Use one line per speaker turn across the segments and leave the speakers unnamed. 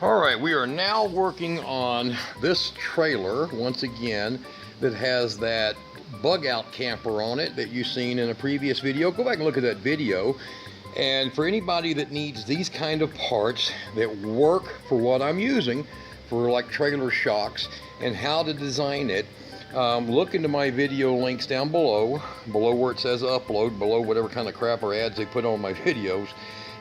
All right, we are now working on this trailer once again that has that bug out camper on it that you've seen in a previous video. Go back and look at that video. And for anybody that needs these kind of parts that work for what I'm using for like trailer shocks and how to design it, look into my video links down below where it says upload, below whatever kind of crap or ads they put on my videos.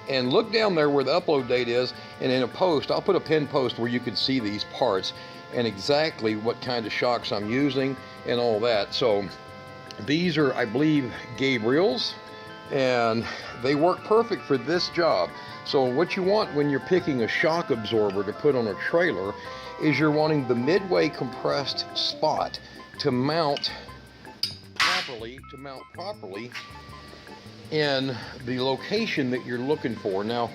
And look down there where the upload date is, and in a post, I'll put a pinned post where you can see these parts and exactly what kind of shocks I'm using and all that. So these are, I believe, Gabriel's, and they work perfect for this job. So what you want when you're picking a shock absorber to put on a trailer is you're wanting the midway compressed spot to mount properly, in the location that you're looking for. Now,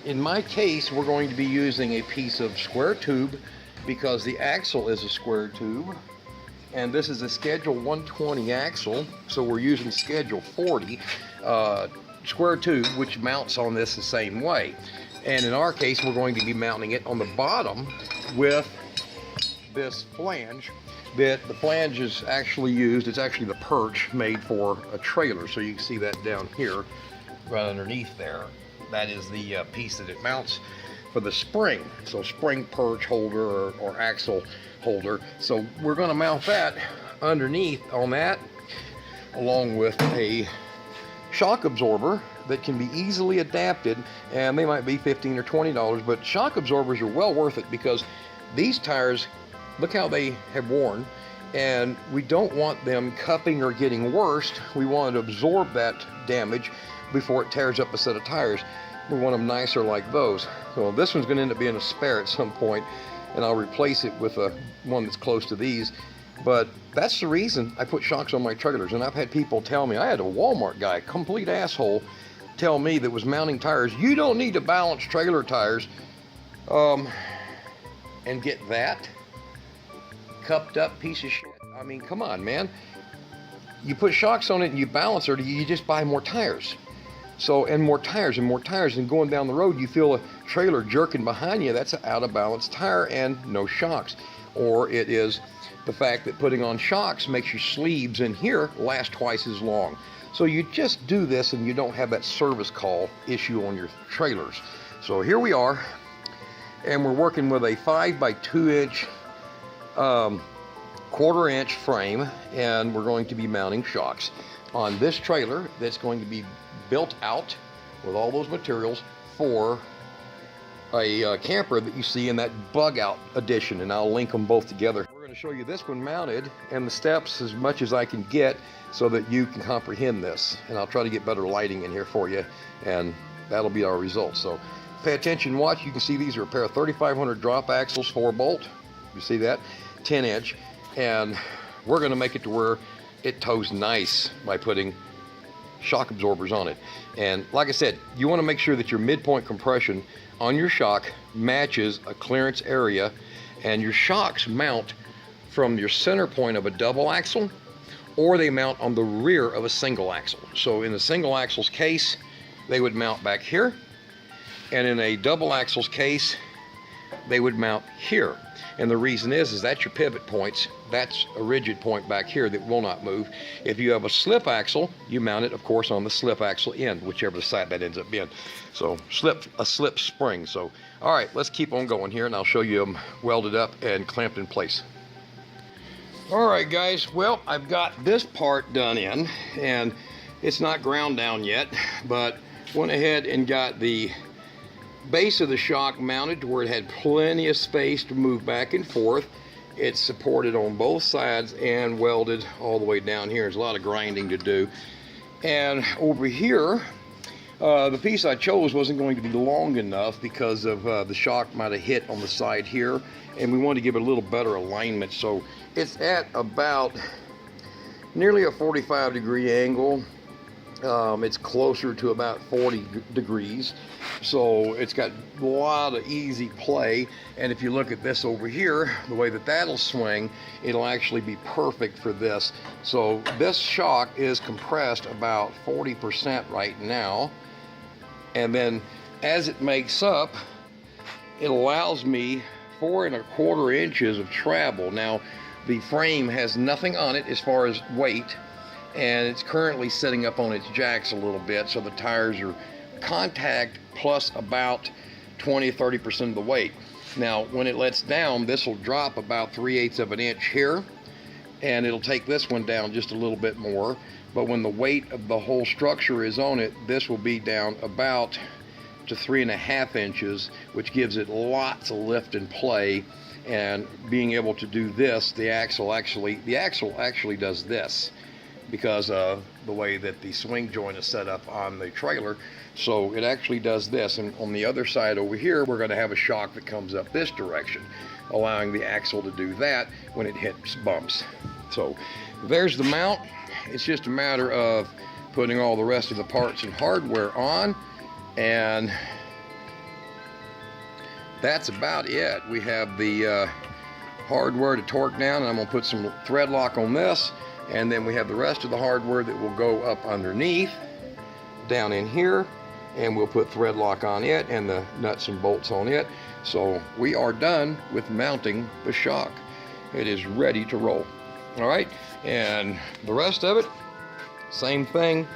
in my case, we're going to be using a piece of square tube because the axle is a square tube, and this is a schedule 120 axle, so we're using schedule 40 square tube, which mounts on this the same way. And in our case, we're going to be mounting it on the bottom with this flange. That the flange is actually used, it's actually the perch made for a trailer. So you can see that down here, right underneath there. That is the piece that it mounts for the spring. So spring perch holder or axle holder. So we're gonna mount that underneath on that, along with a shock absorber that can be easily adapted, and they might be $15 or $20, but shock absorbers are well worth it because these tires, look how they have worn, and we don't want them cupping or getting worse. We want to absorb that damage before it tears up a set of tires. We want them nicer like those. So this one's going to end up being a spare at some point, and I'll replace it with one that's close to these. But that's the reason I put shocks on my trailers. And I've had people tell me, I had a Walmart guy, complete asshole, tell me that was mounting tires, you don't need to balance trailer tires, and get that cupped up piece of shit. I mean, come on, man. You put shocks on it and you balance it, you just buy more tires. So, and more tires, and going down the road, you feel a trailer jerking behind you. That's an out of balance tire and no shocks. Or it is the fact that putting on shocks makes your sleeves in here last twice as long. So you just do this and you don't have that service call issue on your trailers. So here we are, and we're working with a 5 by 2 inch 1/4 inch frame, and we're going to be mounting shocks on this trailer that's going to be built out with all those materials for a camper that you see in that bug out edition, and I'll link them both together. We're going to show you this one mounted and the steps as much as I can get so that you can comprehend this, and I'll try to get better lighting in here for you, and that'll be our results. So pay attention, watch. You can see these are a pair of 3500 drop axles, 4-bolt. You see that? 10 inch. And we're going to make it to where it tows nice by putting shock absorbers on it. And like I said, you want to make sure that your midpoint compression on your shock matches a clearance area, and your shocks mount from your center point of a double axle, or they mount on the rear of a single axle. So in the single axle's case, they would mount back here, and in a double axle's case, they would mount here. And the reason is that's your pivot points. That's a rigid point back here that will not move. If you have a slip axle, you mount it, of course, on the slip axle end, whichever side that ends up being. So a slip spring. So, all right, let's keep on going here, and I'll show you them welded up and clamped in place. All right, guys, well, I've got this part done in, and it's not ground down yet, but went ahead and got the base of the shock mounted to where it had plenty of space to move back and forth. It's supported on both sides and welded all the way down here. There's a lot of grinding to do. And over here, the piece I chose wasn't going to be long enough because of the shock might have hit on the side here, and we wanted to give it a little better alignment. So it's at about nearly a 45-degree angle. It's closer to about 40 degrees, so it's got a lot of easy play. And if you look at this over here, the way that that'll swing, it'll actually be perfect for this. So this shock is compressed about 40% right now, and then as it makes up it allows me 4¼ inches of travel. Now, the frame has nothing on it as far as weight, and it's currently setting up on its jacks a little bit, so the tires are contact plus about 20–30% of the weight. Now, when it lets down, this will drop about 3/8 of an inch here, and it'll take this one down just a little bit more. But when the weight of the whole structure is on it, this will be down about to 3½ inches, which gives it lots of lift and play. And being able to do this, the axle actually does this because of the way that the swing joint is set up on the trailer. So it actually does this, and on the other side over here, we're going to have a shock that comes up this direction, allowing the axle to do that when it hits bumps. So there's the mount. It's just a matter of putting all the rest of the parts and hardware on, and that's about it. We have the hardware to torque down, and I'm going to put some thread lock on this, and then we have the rest of the hardware that will go up underneath down in here, and we'll put thread lock on it and the nuts and bolts on it. So we are done with mounting the shock. It is ready to roll. All right, and the rest of it, same thing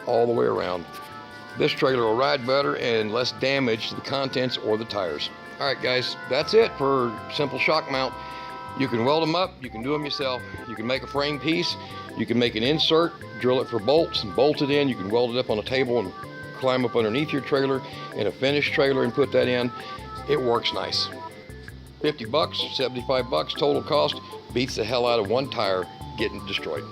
all the way around. This trailer will ride better and less damage to the contents or the tires. All right, guys, that's it for simple shock mount. You can weld them up, you can do them yourself, you can make a frame piece, you can make an insert, drill it for bolts and bolt it in, you can weld it up on a table and climb up underneath your trailer in a finished trailer and put that in. It works nice. 50 bucks, 75 bucks total cost, beats the hell out of one tire getting destroyed.